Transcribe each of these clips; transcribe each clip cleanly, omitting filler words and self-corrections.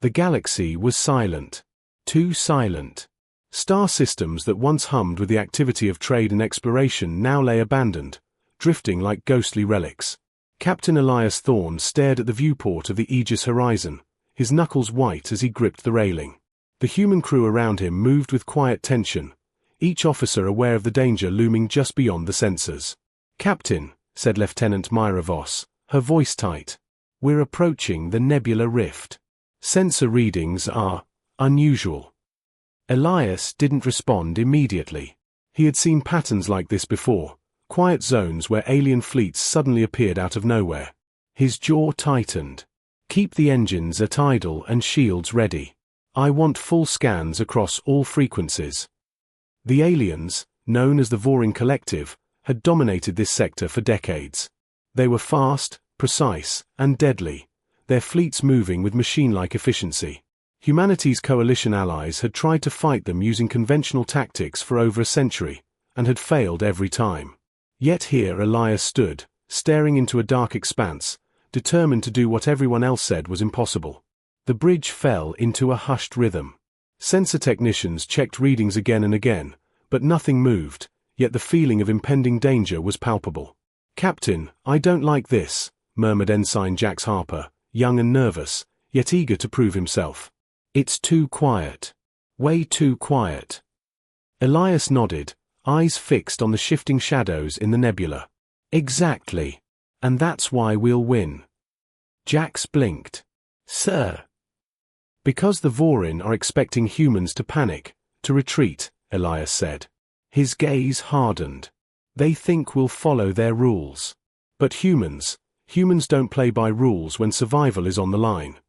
The galaxy was silent. Too silent. Star systems that once hummed with the activity of trade and exploration now lay abandoned, drifting like ghostly relics. Captain Elias Thorn stared at the viewport of the Aegis horizon, his knuckles white as he gripped the railing. The human crew around him moved with quiet tension, each officer aware of the danger looming just beyond the sensors. "Captain," said Lieutenant Mira Voss, her voice tight, "we're approaching the Nebula Rift. Sensor readings are unusual." Elias didn't respond immediately. He had seen patterns like this before, quiet zones where alien fleets suddenly appeared out of nowhere. His jaw tightened. "Keep the engines at idle and shields ready. I want full scans across all frequencies." The aliens, known as the Voryn Collective, had dominated this sector for decades. They were fast, precise, and deadly, their fleets moving with machine-like efficiency. Humanity's coalition allies had tried to fight them using conventional tactics for over a century, and had failed every time. Yet here Elias stood, staring into a dark expanse, determined to do what everyone else said was impossible. The bridge fell into a hushed rhythm. Sensor technicians checked readings again and again, but nothing moved, yet the feeling of impending danger was palpable. "Captain, I don't like this," murmured Ensign Jax Harper, young and nervous, yet eager to prove himself. "It's too quiet. Way too quiet." Elias nodded, eyes fixed on the shifting shadows in the nebula. "Exactly. And that's why we'll win." Jax blinked. "Sir." "Because the Voryn are expecting humans to panic, to retreat," Elias said. His gaze hardened. "They think we'll follow their rules. But humans don't play by rules when survival is on the line."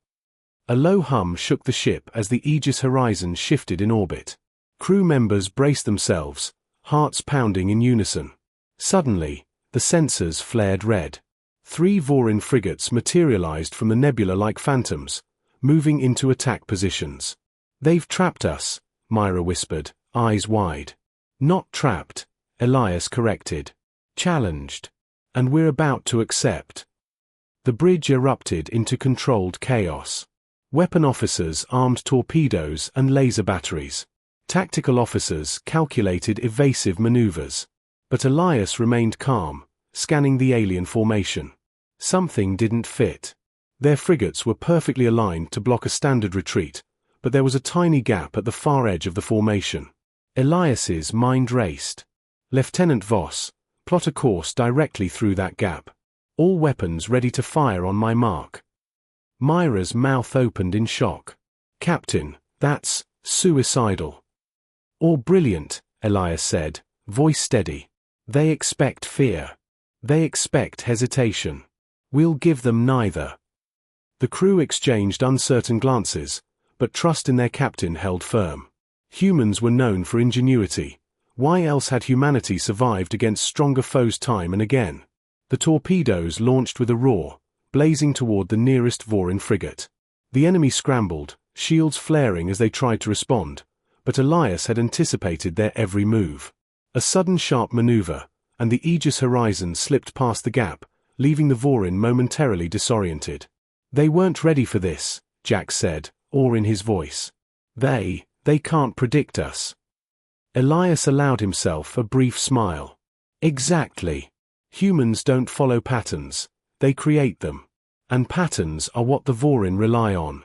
A low hum shook the ship as the Aegis horizon shifted in orbit. Crew members braced themselves, hearts pounding in unison. Suddenly, the sensors flared red. 3 Voryn frigates materialized from the nebula like phantoms, moving into attack positions. "They've trapped us," Mira whispered, eyes wide. "Not trapped," Elias corrected. "Challenged. And we're about to accept." The bridge erupted into controlled chaos. Weapon officers armed torpedoes and laser batteries. Tactical officers calculated evasive maneuvers. But Elias remained calm, scanning the alien formation. Something didn't fit. Their frigates were perfectly aligned to block a standard retreat, but there was a tiny gap at the far edge of the formation. Elias's mind raced. "Lieutenant Voss, plot a course directly through that gap. All weapons ready to fire on my mark." Mira's mouth opened in shock. "Captain, that's suicidal." "Or brilliant," Elias said, voice steady. "They expect fear. They expect hesitation. We'll give them neither." The crew exchanged uncertain glances, but trust in their captain held firm. Humans were known for ingenuity. Why else had humanity survived against stronger foes time and again? The torpedoes launched with a roar, blazing toward the nearest Voryn frigate. The enemy scrambled, shields flaring as they tried to respond, but Elias had anticipated their every move. A sudden sharp maneuver, and the Aegis horizon slipped past the gap, leaving the Voryn momentarily disoriented. "They weren't ready for this," Jax said, awe in his voice. They can't predict us." Elias allowed himself a brief smile. "Exactly. Humans don't follow patterns, they create them. And patterns are what the Voryn rely on."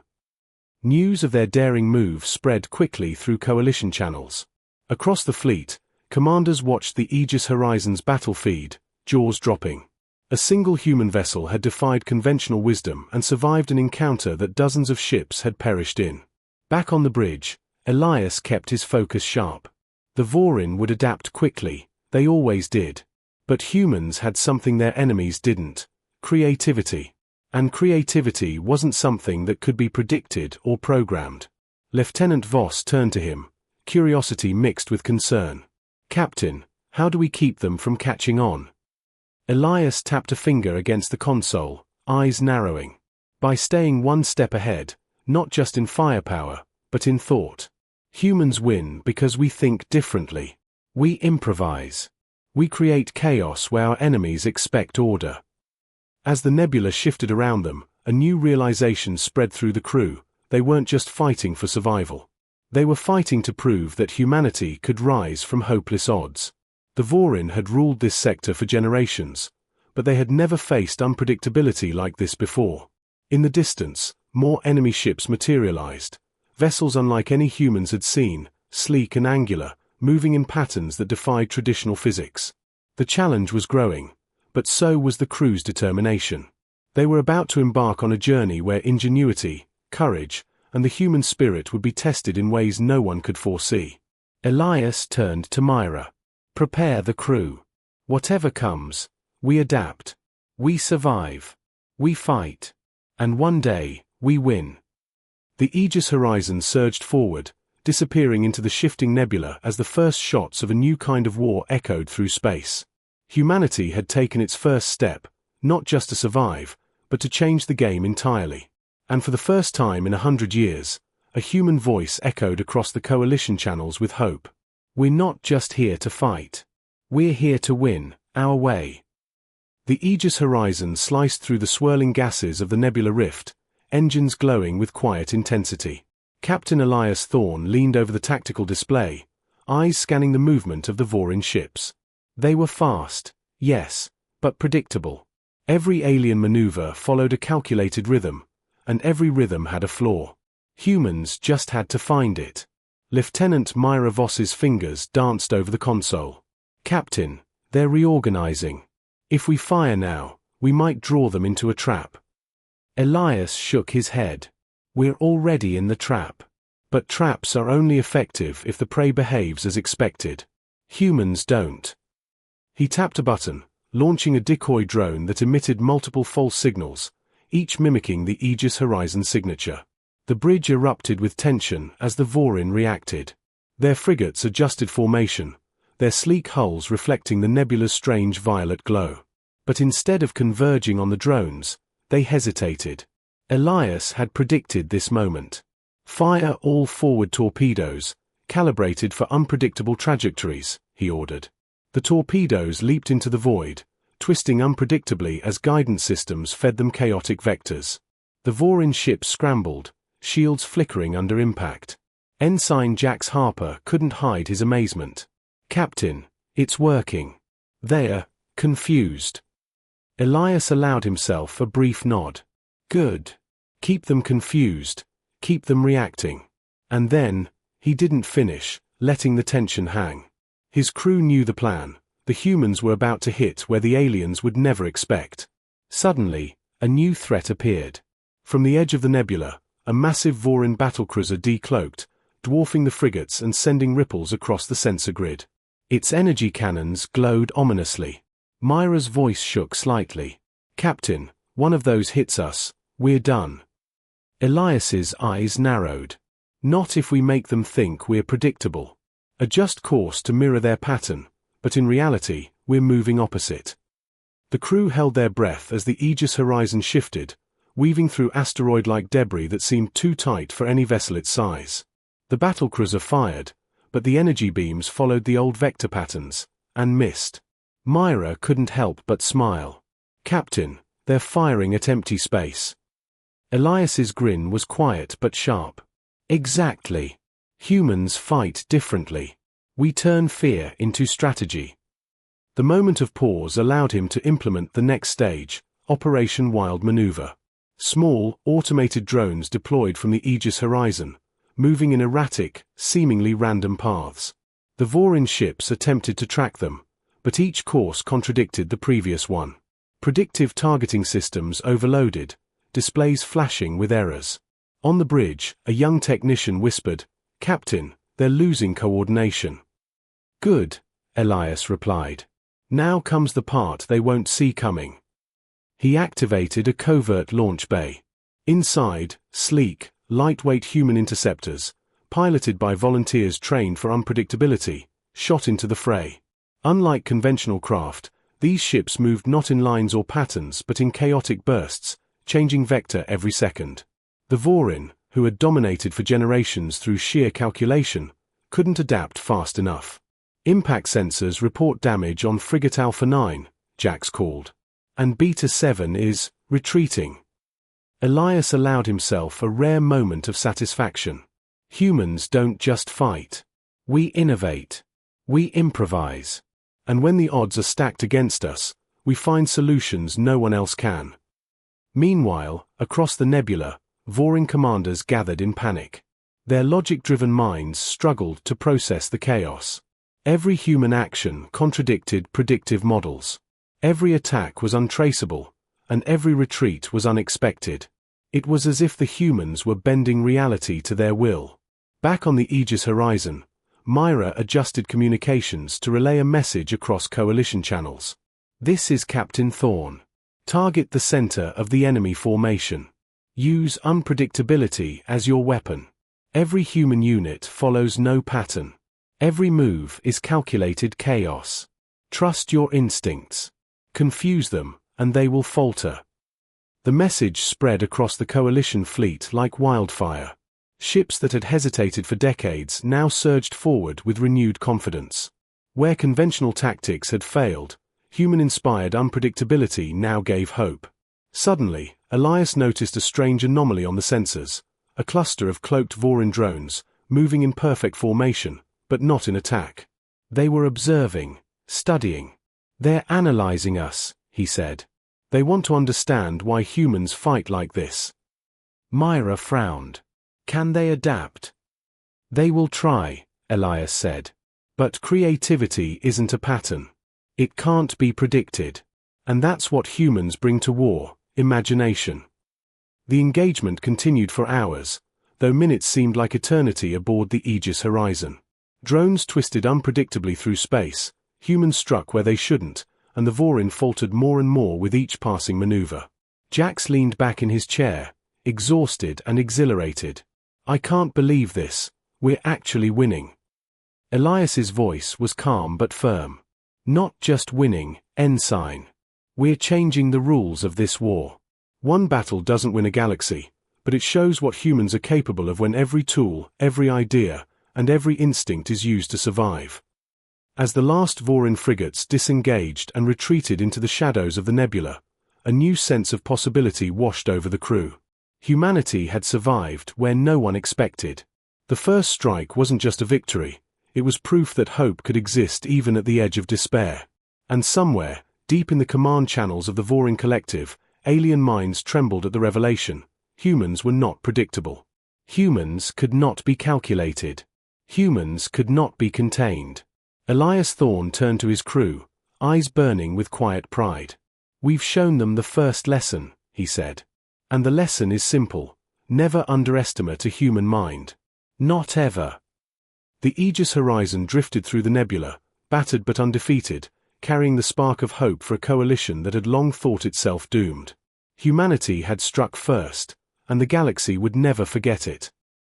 News of their daring move spread quickly through coalition channels. Across the fleet, commanders watched the Aegis horizon's battle feed, jaws dropping. A single human vessel had defied conventional wisdom and survived an encounter that dozens of ships had perished in. Back on the bridge, Elias kept his focus sharp. The Voryn would adapt quickly, they always did. But humans had something their enemies didn't: creativity. And creativity wasn't something that could be predicted or programmed. Lieutenant Voss turned to him, curiosity mixed with concern. "Captain, how do we keep them from catching on?" Elias tapped a finger against the console, eyes narrowing. "By staying one step ahead, not just in firepower, but in thought. Humans win because we think differently. We improvise. We create chaos where our enemies expect order." As the nebula shifted around them, a new realization spread through the crew, they weren't just fighting for survival. They were fighting to prove that humanity could rise from hopeless odds. The Voryn had ruled this sector for generations, but they had never faced unpredictability like this before. In the distance, more enemy ships materialized, vessels unlike any humans had seen, sleek and angular, moving in patterns that defied traditional physics. The challenge was growing, but so was the crew's determination. They were about to embark on a journey where ingenuity, courage, and the human spirit would be tested in ways no one could foresee. Elias turned to Mira. "Prepare the crew. Whatever comes, we adapt. We survive. We fight. And one day, we win." The Aegis horizon surged forward, disappearing into the shifting nebula as the first shots of a new kind of war echoed through space. Humanity had taken its first step, not just to survive, but to change the game entirely. And for the first time in 100 years, a human voice echoed across the coalition channels with hope. "We're not just here to fight. We're here to win, our way." The Aegis horizon sliced through the swirling gases of the nebula rift, engines glowing with quiet intensity. Captain Elias Thorn leaned over the tactical display, eyes scanning the movement of the Voryn ships. They were fast, yes, but predictable. Every alien maneuver followed a calculated rhythm, and every rhythm had a flaw. Humans just had to find it. Lieutenant Mira Voss's fingers danced over the console. "Captain, they're reorganizing. If we fire now, we might draw them into a trap." Elias shook his head. "We're already in the trap. But traps are only effective if the prey behaves as expected. Humans don't." He tapped a button, launching a decoy drone that emitted multiple false signals, each mimicking the Aegis horizon signature. The bridge erupted with tension as the Voryn reacted. Their frigates adjusted formation, their sleek hulls reflecting the nebula's strange violet glow. But instead of converging on the drones, they hesitated. Elias had predicted this moment. "Fire all forward torpedoes, calibrated for unpredictable trajectories," he ordered. The torpedoes leaped into the void, twisting unpredictably as guidance systems fed them chaotic vectors. The Voryn ships scrambled, shields flickering under impact. Ensign Jax Harper couldn't hide his amazement. "Captain, it's working." "They're confused." Elias allowed himself a brief nod. "Good. Keep them confused. Keep them reacting." And then, he didn't finish, letting the tension hang. His crew knew the plan. The humans were about to hit where the aliens would never expect. Suddenly, a new threat appeared. From the edge of the nebula, a massive Voryn battlecruiser decloaked, dwarfing the frigates and sending ripples across the sensor grid. Its energy cannons glowed ominously. Mira's voice shook slightly. "Captain, one of those hits us, we're done." Elias's eyes narrowed. "Not if we make them think we're predictable. Adjust course to mirror their pattern, but in reality, we're moving opposite." The crew held their breath as the Aegis horizon shifted, weaving through asteroid-like debris that seemed too tight for any vessel its size. The battlecruiser fired, but the energy beams followed the old vector patterns, and missed. Mira couldn't help but smile. "Captain, they're firing at empty space." Elias's grin was quiet but sharp. "Exactly. Humans fight differently. We turn fear into strategy." The moment of pause allowed him to implement the next stage, Operation Wild Maneuver. Small, automated drones deployed from the Aegis horizon, moving in erratic, seemingly random paths. The Voryn ships attempted to track them, but each course contradicted the previous one. Predictive targeting systems overloaded, displays flashing with errors. On the bridge, a young technician whispered, "Captain, they're losing coordination." "Good," Elias replied. "Now comes the part they won't see coming." He activated a covert launch bay. Inside, sleek, lightweight human interceptors, piloted by volunteers trained for unpredictability, shot into the fray. Unlike conventional craft, these ships moved not in lines or patterns but in chaotic bursts, changing vector every second. The Voryn, who had dominated for generations through sheer calculation, couldn't adapt fast enough. "Impact sensors report damage on Frigate Alpha 9, Jax called. "And Beta 7 is retreating." Elias allowed himself a rare moment of satisfaction. Humans don't just fight. We innovate. We improvise. And when the odds are stacked against us, we find solutions no one else can. Meanwhile, across the nebula, Voryn commanders gathered in panic. Their logic-driven minds struggled to process the chaos. Every human action contradicted predictive models. Every attack was untraceable, and every retreat was unexpected. It was as if the humans were bending reality to their will. Back on the Aegis horizon, Mira adjusted communications to relay a message across coalition channels. This is Captain Thorn. Target the center of the enemy formation. Use unpredictability as your weapon. Every human unit follows no pattern. Every move is calculated chaos. Trust your instincts. Confuse them, and they will falter. The message spread across the coalition fleet like wildfire. Ships that had hesitated for decades now surged forward with renewed confidence. Where conventional tactics had failed, human-inspired unpredictability now gave hope. Suddenly, Elias noticed a strange anomaly on the sensors, a cluster of cloaked Voryn drones, moving in perfect formation, but not in attack. They were observing, studying. They're analyzing us, he said. They want to understand why humans fight like this. Mira frowned. Can they adapt? They will try, Elias said. But creativity isn't a pattern. It can't be predicted. And that's what humans bring to war, imagination. The engagement continued for hours, though minutes seemed like eternity aboard the Aegis horizon. Drones twisted unpredictably through space, humans struck where they shouldn't, and the Voryn faltered more and more with each passing maneuver. Jax leaned back in his chair, exhausted and exhilarated. I can't believe this. We're actually winning. Elias's voice was calm but firm. Not just winning, Ensign. We're changing the rules of this war. One battle doesn't win a galaxy, but it shows what humans are capable of when every tool, every idea, and every instinct is used to survive. As the last Voryn frigates disengaged and retreated into the shadows of the nebula, a new sense of possibility washed over the crew. Humanity had survived where no one expected. The first strike wasn't just a victory, it was proof that hope could exist even at the edge of despair. And somewhere, deep in the command channels of the Voryn collective, alien minds trembled at the revelation. Humans were not predictable. Humans could not be calculated. Humans could not be contained. Elias Thorn turned to his crew, eyes burning with quiet pride. We've shown them the first lesson, he said. And the lesson is simple. Never underestimate a human mind. Not ever. The Aegis horizon drifted through the nebula, battered but undefeated, carrying the spark of hope for a coalition that had long thought itself doomed. Humanity had struck first, and the galaxy would never forget it.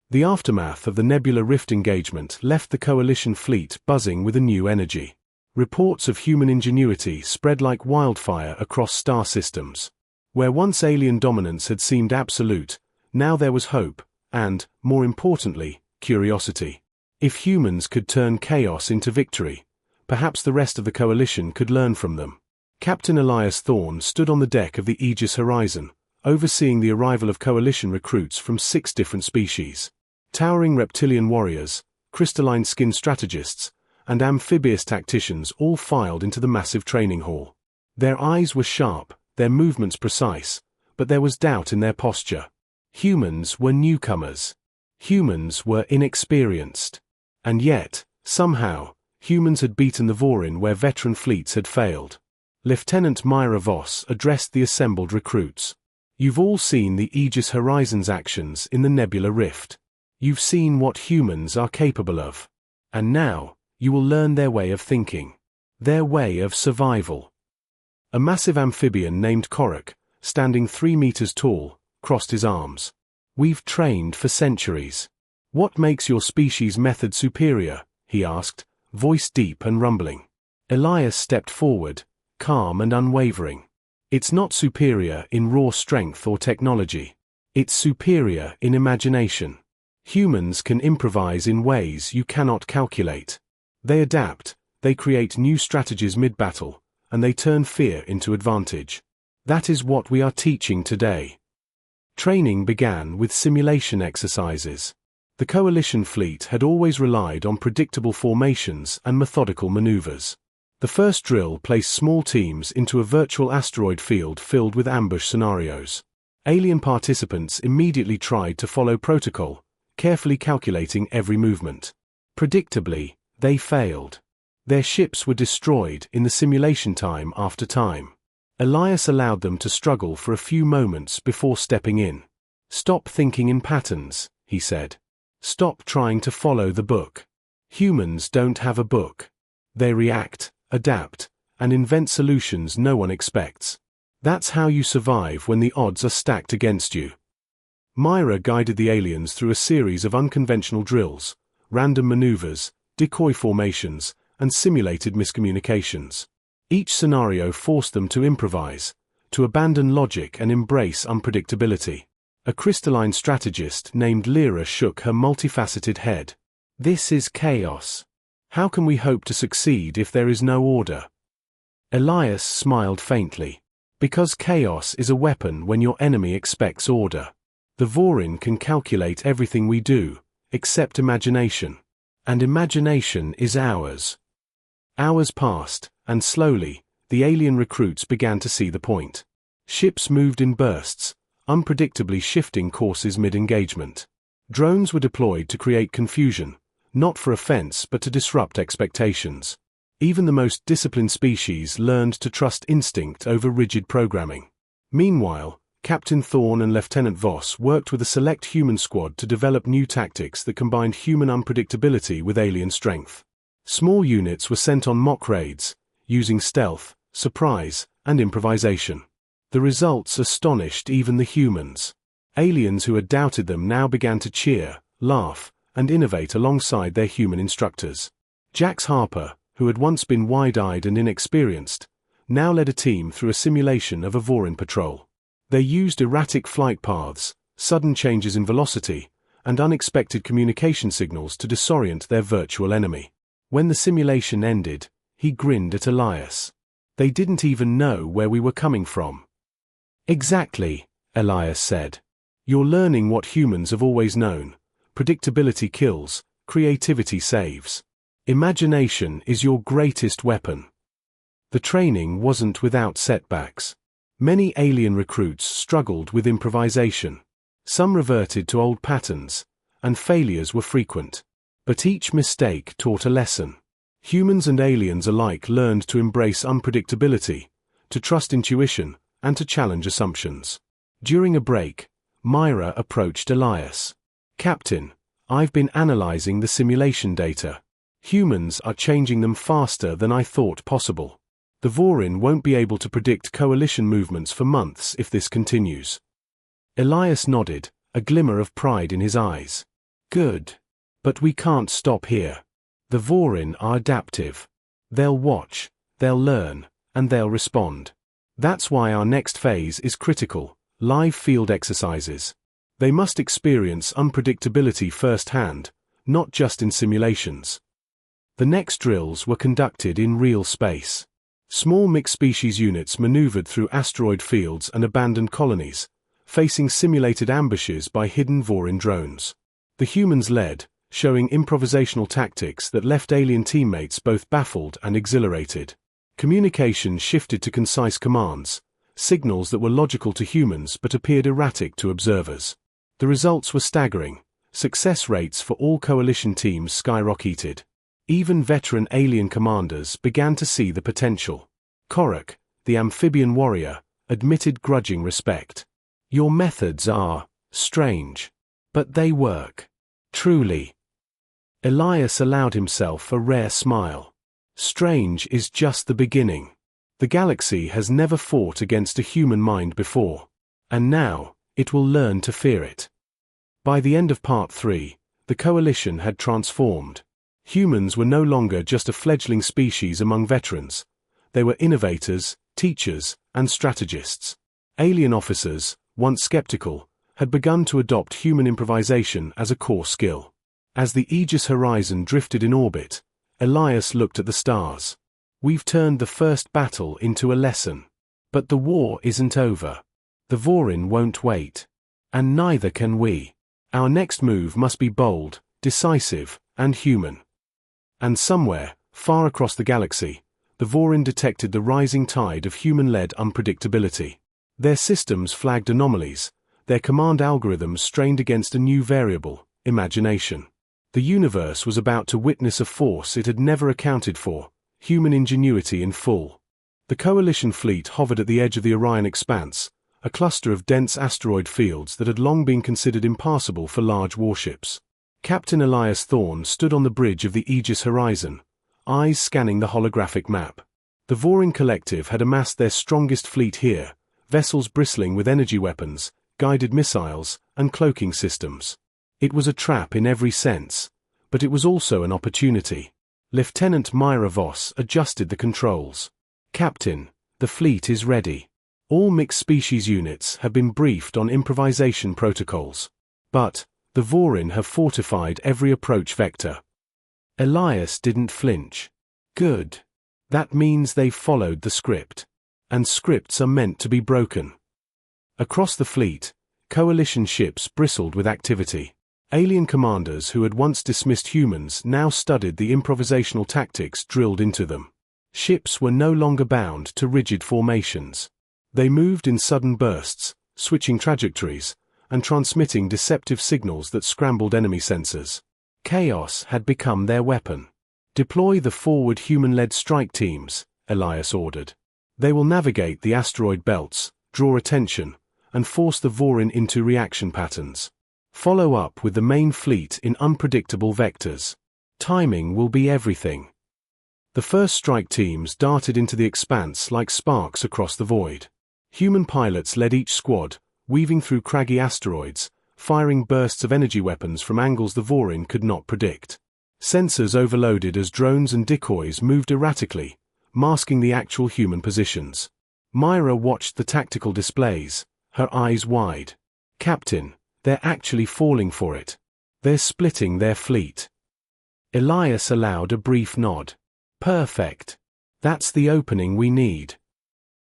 The aftermath of the Nebula Rift engagement left the coalition fleet buzzing with a new energy. Reports of human ingenuity spread like wildfire across star systems. Where once alien dominance had seemed absolute, now there was hope, and, more importantly, curiosity. If humans could turn chaos into victory, perhaps the rest of the coalition could learn from them. Captain Elias Thorn stood on the deck of the Aegis horizon, overseeing the arrival of coalition recruits from 6 different species. Towering reptilian warriors, crystalline-skinned strategists, and amphibious tacticians all filed into the massive training hall. Their eyes were sharp, their movements precise, but there was doubt in their posture. Humans were newcomers. Humans were inexperienced. And yet, somehow, humans had beaten the Voryn where veteran fleets had failed. Lieutenant Mira Voss addressed the assembled recruits. You've all seen the Aegis Horizon's actions in the Nebula Rift. You've seen what humans are capable of. And now, you will learn their way of thinking. Their way of survival. A massive amphibian named Korok, standing 3 meters tall, crossed his arms. We've trained for centuries. What makes your species' method superior? He asked, voice deep and rumbling. Elias stepped forward, calm and unwavering. It's not superior in raw strength or technology. It's superior in imagination. Humans can improvise in ways you cannot calculate. They adapt, they create new strategies mid-battle, and they turn fear into advantage. That is what we are teaching today. Training began with simulation exercises. The Coalition fleet had always relied on predictable formations and methodical maneuvers. The first drill placed small teams into a virtual asteroid field filled with ambush scenarios. Alien participants immediately tried to follow protocol, carefully calculating every movement. Predictably, they failed. Their ships were destroyed in the simulation time after time. Elias allowed them to struggle for a few moments before stepping in. "Stop thinking in patterns," he said. "Stop trying to follow the book. Humans don't have a book. They react, adapt, and invent solutions no one expects. That's how you survive when the odds are stacked against you." Mira guided the aliens through a series of unconventional drills, random maneuvers, decoy formations, and simulated miscommunications. Each scenario forced them to improvise, to abandon logic and embrace unpredictability. A crystalline strategist named Lyra shook her multifaceted head. "This is chaos. How can we hope to succeed if there is no order?" Elias smiled faintly. "Because chaos is a weapon when your enemy expects order. The Voryn can calculate everything we do, except imagination. And imagination is ours." Hours passed, and slowly, the alien recruits began to see the point. Ships moved in bursts, unpredictably shifting courses mid-engagement. Drones were deployed to create confusion, not for offense but to disrupt expectations. Even the most disciplined species learned to trust instinct over rigid programming. Meanwhile, Captain Thorn and Lieutenant Voss worked with a select human squad to develop new tactics that combined human unpredictability with alien strength. Small units were sent on mock raids, using stealth, surprise, and improvisation. The results astonished even the humans. Aliens who had doubted them now began to cheer, laugh, and innovate alongside their human instructors. Jax Harper, who had once been wide-eyed and inexperienced, now led a team through a simulation of a Voryn patrol. They used erratic flight paths, sudden changes in velocity, and unexpected communication signals to disorient their virtual enemy. When the simulation ended, he grinned at Elias. "They didn't even know where we were coming from." "Exactly," Elias said. "You're learning what humans have always known. Predictability kills, creativity saves. Imagination is your greatest weapon." The training wasn't without setbacks. Many alien recruits struggled with improvisation. Some reverted to old patterns, and failures were frequent. But each mistake taught a lesson. Humans and aliens alike learned to embrace unpredictability, to trust intuition, and to challenge assumptions. During a break, Mira approached Elias. "Captain, I've been analyzing the simulation data. Humans are changing them faster than I thought possible. The Voryn won't be able to predict coalition movements for months if this continues." Elias nodded, a glimmer of pride in his eyes. "Good. But we can't stop here. The Voryn are adaptive. They'll watch, they'll learn, and they'll respond. That's why our next phase is critical: live field exercises. They must experience unpredictability firsthand, not just in simulations." The next drills were conducted in real space. Small mixed-species units maneuvered through asteroid fields and abandoned colonies, facing simulated ambushes by hidden Voryn drones. The humans led, showing improvisational tactics that left alien teammates both baffled and exhilarated. Communication shifted to concise commands, signals that were logical to humans but appeared erratic to observers. The results were staggering. Success rates for all coalition teams skyrocketed. Even veteran alien commanders began to see the potential. Korak, the amphibian warrior, admitted grudging respect. "Your methods are strange, but they work. Truly." Elias allowed himself a rare smile. Strange is just the beginning. The galaxy has never fought against a human mind before. And now, it will learn to fear it. By the end of Part 3, the Coalition had transformed. Humans were no longer just a fledgling species among veterans. They were innovators, teachers, and strategists. Alien officers, once skeptical, had begun to adopt human improvisation as a core skill. As the Aegis horizon drifted in orbit, Elias looked at the stars. "We've turned the first battle into a lesson. But the war isn't over. The Voryn won't wait. And neither can we. Our next move must be bold, decisive, and human. And somewhere, far across the galaxy, the Voryn detected the rising tide of human-led unpredictability. Their systems flagged anomalies, their command algorithms strained against a new variable, imagination. The universe was about to witness a force it had never accounted for, human ingenuity in full. The Coalition fleet hovered at the edge of the Orion expanse, a cluster of dense asteroid fields that had long been considered impassable for large warships. Captain Elias Thorn stood on the bridge of the Aegis horizon, eyes scanning the holographic map. The Voryn Collective had amassed their strongest fleet here, vessels bristling with energy weapons, guided missiles, and cloaking systems. It was a trap in every sense, but it was also an opportunity. Lieutenant Mira Voss adjusted the controls. "Captain, the fleet is ready. All mixed-species units have been briefed on improvisation protocols. But the Voryn have fortified every approach vector." Elias didn't flinch. "Good. That means they've followed the script. And scripts are meant to be broken." Across the fleet, Coalition ships bristled with activity. Alien commanders who had once dismissed humans now studied the improvisational tactics drilled into them. Ships were no longer bound to rigid formations. They moved in sudden bursts, switching trajectories, and transmitting deceptive signals that scrambled enemy sensors. Chaos had become their weapon. "Deploy the forward human-led strike teams," Elias ordered. "They will navigate the asteroid belts, draw attention, and force the Voryn into reaction patterns. Follow up with the main fleet in unpredictable vectors. Timing will be everything." The first strike teams darted into the expanse like sparks across the void. Human pilots led each squad, weaving through craggy asteroids, firing bursts of energy weapons from angles the Voryn could not predict. Sensors overloaded as drones and decoys moved erratically, masking the actual human positions. Mira watched the tactical displays, her eyes wide. "Captain, they're actually falling for it. They're splitting their fleet." Elias allowed a brief nod. "Perfect. That's the opening we need."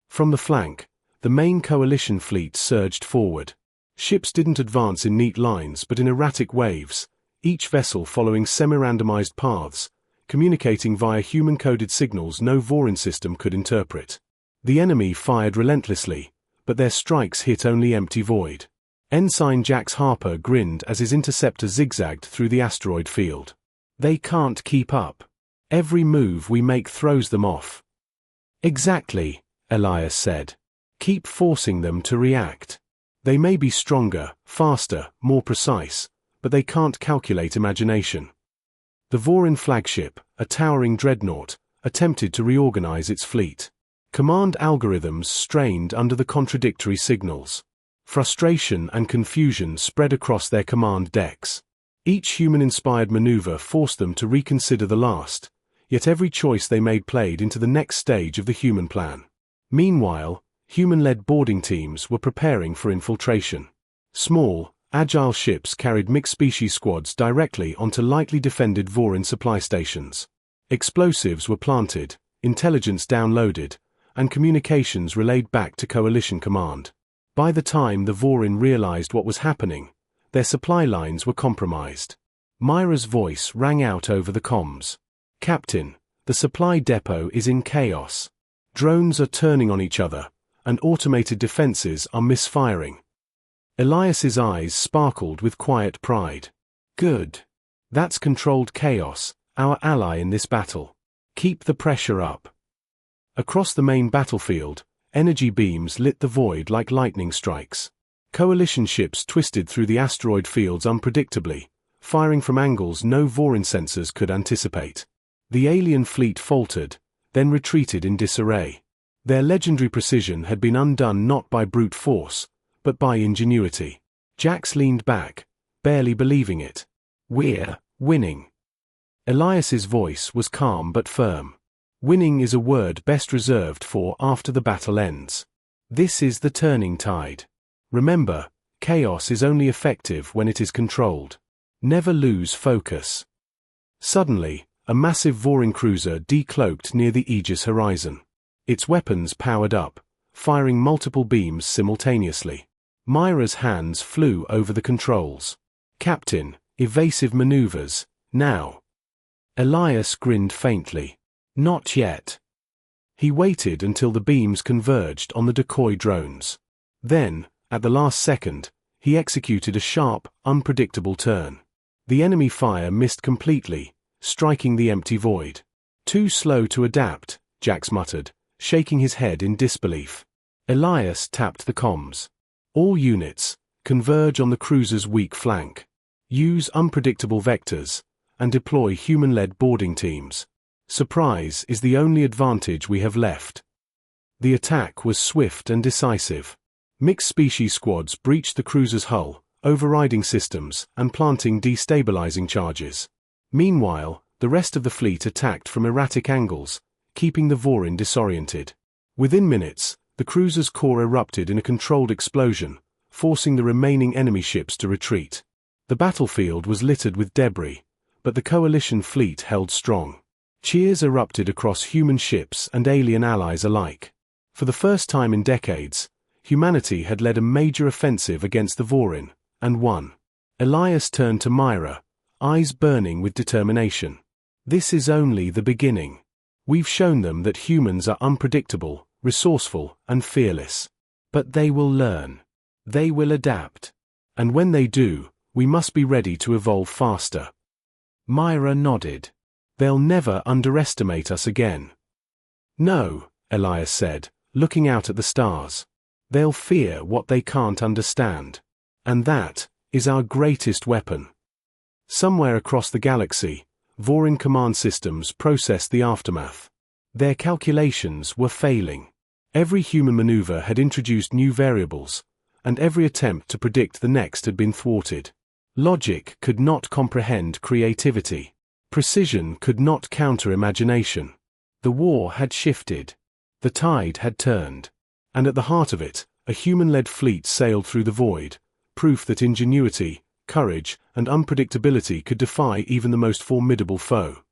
From the flank, the main Coalition fleet surged forward. Ships didn't advance in neat lines but in erratic waves, each vessel following semi-randomized paths, communicating via human-coded signals no Voryn system could interpret. The enemy fired relentlessly, but their strikes hit only empty void. Ensign Jax Harper grinned as his interceptor zigzagged through the asteroid field. "They can't keep up. Every move we make throws them off." "Exactly," Elias said. "Keep forcing them to react. They may be stronger, faster, more precise, but they can't calculate imagination." The Voryn flagship, a towering dreadnought, attempted to reorganize its fleet. Command algorithms strained under the contradictory signals. Frustration and confusion spread across their command decks. Each human-inspired maneuver forced them to reconsider the last, yet every choice they made played into the next stage of the human plan. Meanwhile, human-led boarding teams were preparing for infiltration. Small, agile ships carried mixed-species squads directly onto lightly defended Voryn supply stations. Explosives were planted, intelligence downloaded, and communications relayed back to Coalition command. By the time the Voryn realized what was happening, their supply lines were compromised. Mira's voice rang out over the comms. "Captain, the supply depot is in chaos. Drones are turning on each other, and automated defenses are misfiring." Elias's eyes sparkled with quiet pride. "Good. That's controlled chaos, our ally in this battle. Keep the pressure up." Across the main battlefield, energy beams lit the void like lightning strikes. Coalition ships twisted through the asteroid fields unpredictably, firing from angles no Voryn sensors could anticipate. The alien fleet faltered, then retreated in disarray. Their legendary precision had been undone not by brute force, but by ingenuity. Jax leaned back, barely believing it. "We're winning." Elias's voice was calm but firm. "Winning is a word best reserved for after the battle ends. This is the turning tide. Remember, chaos is only effective when it is controlled. Never lose focus." Suddenly, a massive Voryn cruiser decloaked near the Aegis horizon. Its weapons powered up, firing multiple beams simultaneously. Mira's hands flew over the controls. Captain, evasive maneuvers, now. Elias grinned faintly. Not yet. He waited until the beams converged on the decoy drones. Then, at the last second, he executed a sharp, unpredictable turn. The enemy fire missed completely, striking the empty void. Too slow to adapt, Jax muttered, shaking his head in disbelief. Elias tapped the comms. All units, converge on the cruiser's weak flank. Use unpredictable vectors, and deploy human-led boarding teams. Surprise is the only advantage we have left. The attack was swift and decisive. Mixed-species squads breached the cruiser's hull, overriding systems and planting destabilizing charges. Meanwhile, the rest of the fleet attacked from erratic angles, keeping the Voryn disoriented. Within minutes, the cruiser's core erupted in a controlled explosion, forcing the remaining enemy ships to retreat. The battlefield was littered with debris, but the coalition fleet held strong. Cheers erupted across human ships and alien allies alike. For the first time in decades, humanity had led a major offensive against the Voryn, and won. Elias turned to Mira, eyes burning with determination. This is only the beginning. We've shown them that humans are unpredictable, resourceful, and fearless. But they will learn. They will adapt. And when they do, we must be ready to evolve faster. Mira nodded. They'll never underestimate us again. No, Elias said, looking out at the stars. They'll fear what they can't understand. And that is our greatest weapon. Somewhere across the galaxy, Voryn command systems processed the aftermath. Their calculations were failing. Every human maneuver had introduced new variables, and every attempt to predict the next had been thwarted. Logic could not comprehend creativity. Precision could not counter imagination. The war had shifted. The tide had turned. And at the heart of it, a human-led fleet sailed through the void, proof that ingenuity, courage, and unpredictability could defy even the most formidable foe.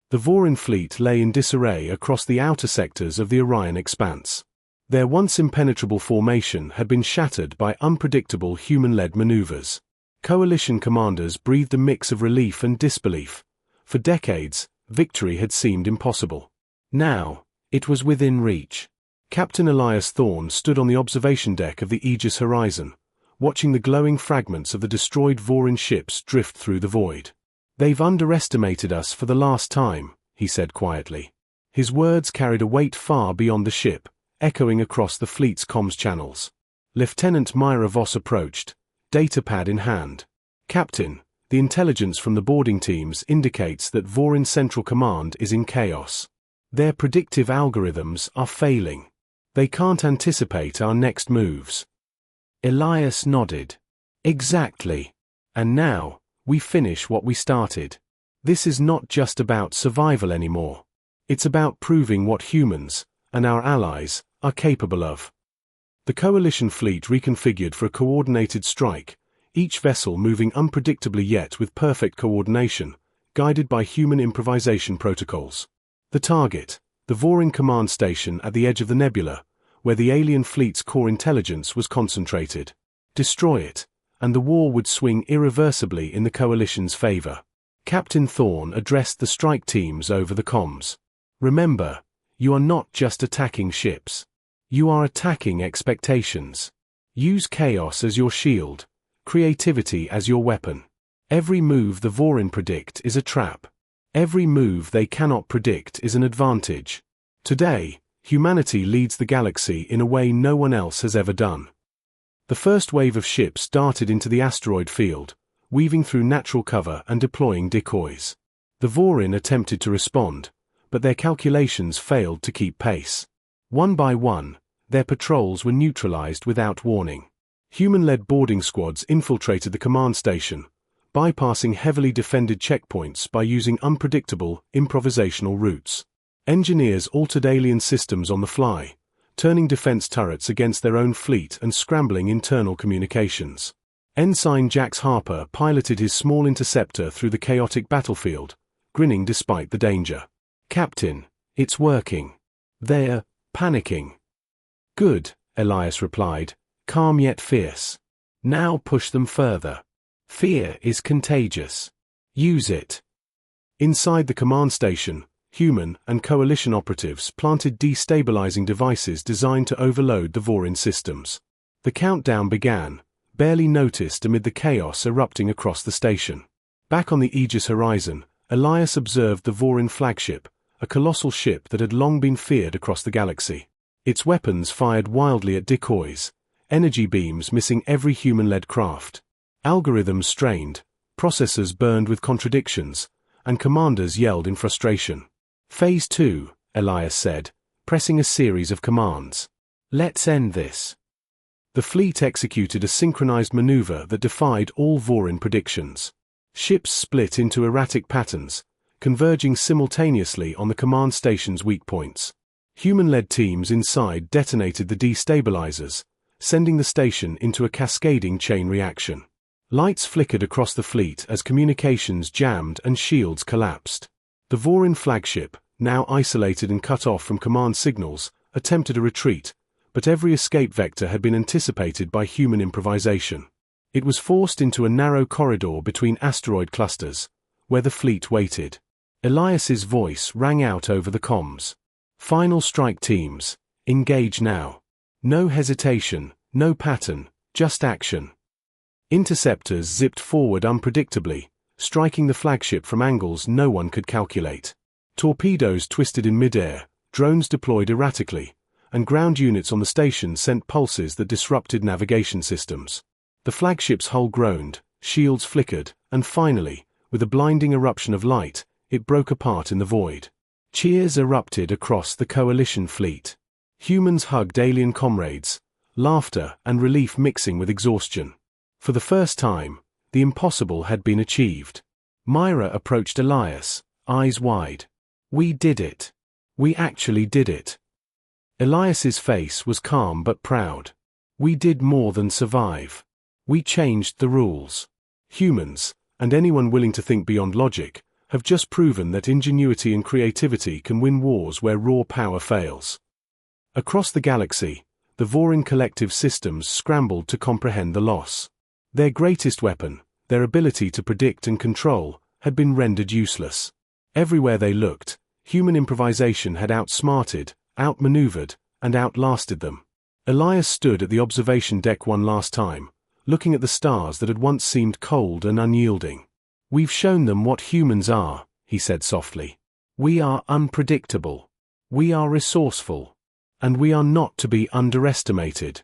The Voryn fleet lay in disarray across the outer sectors of the Orion expanse. Their once impenetrable formation had been shattered by unpredictable human-led maneuvers. Coalition commanders breathed a mix of relief and disbelief. For decades, victory had seemed impossible. Now, it was within reach. Captain Elias Thorn stood on the observation deck of the Aegis Horizon, watching the glowing fragments of the destroyed Voryn ships drift through the void. They've underestimated us for the last time, he said quietly. His words carried a weight far beyond the ship, echoing across the fleet's comms channels. Lieutenant Mira Voss approached, datapad in hand. Captain, the intelligence from the boarding teams indicates that Voryn Central Command is in chaos. Their predictive algorithms are failing. They can't anticipate our next moves. Elias nodded. Exactly. And now, we finish what we started. This is not just about survival anymore. It's about proving what humans, and our allies, are capable of. The coalition fleet reconfigured for a coordinated strike, each vessel moving unpredictably yet with perfect coordination, guided by human improvisation protocols. The target, the Voryn command station at the edge of the nebula, where the alien fleet's core intelligence was concentrated. Destroy it, and the war would swing irreversibly in the coalition's favor. Captain Thorn addressed the strike teams over the comms. Remember, you are not just attacking ships. You are attacking expectations. Use chaos as your shield, creativity as your weapon. Every move the Voryn predict is a trap. Every move they cannot predict is an advantage. Today, humanity leads the galaxy in a way no one else has ever done. The first wave of ships darted into the asteroid field, weaving through natural cover and deploying decoys. The Voryn attempted to respond, but their calculations failed to keep pace. One by one, their patrols were neutralized without warning. Human-led boarding squads infiltrated the command station, bypassing heavily defended checkpoints by using unpredictable, improvisational routes. Engineers altered alien systems on the fly, turning defense turrets against their own fleet and scrambling internal communications. Ensign Jax Harper piloted his small interceptor through the chaotic battlefield, grinning despite the danger. Captain, it's working. They're panicking. Good, Elias replied, calm yet fierce. Now push them further. Fear is contagious. Use it. Inside the command station, human and coalition operatives planted destabilizing devices designed to overload the Voryn systems. The countdown began, barely noticed amid the chaos erupting across the station. Back on the Aegis horizon, Elias observed the Voryn flagship, a colossal ship that had long been feared across the galaxy. Its weapons fired wildly at decoys, energy beams missing every human-led craft. Algorithms strained, processors burned with contradictions, and commanders yelled in frustration. Phase 2, Elias said, pressing a series of commands. Let's end this. The fleet executed a synchronized maneuver that defied all Voryn predictions. Ships split into erratic patterns, converging simultaneously on the command station's weak points. Human-led teams inside detonated the destabilizers, sending the station into a cascading chain reaction. Lights flickered across the fleet as communications jammed and shields collapsed. The Voryn flagship, now isolated and cut off from command signals, attempted a retreat, but every escape vector had been anticipated by human improvisation. It was forced into a narrow corridor between asteroid clusters, where the fleet waited. Elias's voice rang out over the comms. Final strike teams, engage now. No hesitation, no pattern, just action. Interceptors zipped forward unpredictably, striking the flagship from angles no one could calculate. Torpedoes twisted in midair, drones deployed erratically, and ground units on the station sent pulses that disrupted navigation systems. The flagship's hull groaned, shields flickered, and finally, with a blinding eruption of light, it broke apart in the void. Cheers erupted across the coalition fleet. Humans hugged alien comrades, laughter and relief mixing with exhaustion. For the first time, the impossible had been achieved. Mira approached Elias, eyes wide. We did it. We actually did it. Elias's face was calm but proud. We did more than survive. We changed the rules. Humans, and anyone willing to think beyond logic, have just proven that ingenuity and creativity can win wars where raw power fails. Across the galaxy, the Voryn collective systems scrambled to comprehend the loss. Their greatest weapon, their ability to predict and control, had been rendered useless. Everywhere they looked, human improvisation had outsmarted, outmaneuvered, and outlasted them. Elias stood at the observation deck one last time, looking at the stars that had once seemed cold and unyielding. We've shown them what humans are, he said softly. We are unpredictable. We are resourceful. And we are not to be underestimated.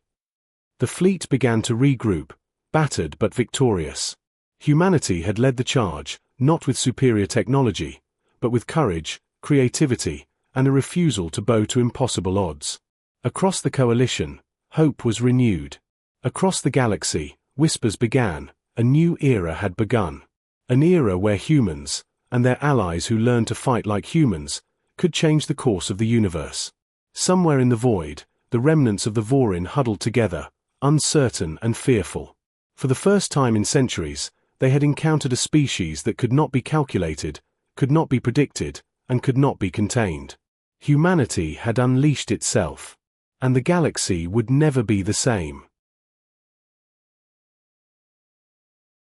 The fleet began to regroup, battered but victorious. Humanity had led the charge, not with superior technology, but with courage, creativity, and a refusal to bow to impossible odds. Across the coalition, hope was renewed. Across the galaxy, whispers began, a new era had begun. An era where humans, and their allies who learned to fight like humans, could change the course of the universe. Somewhere in the void, the remnants of the Voryn huddled together, uncertain and fearful. For the first time in centuries, they had encountered a species that could not be calculated, could not be predicted, and could not be contained. Humanity had unleashed itself, and the galaxy would never be the same.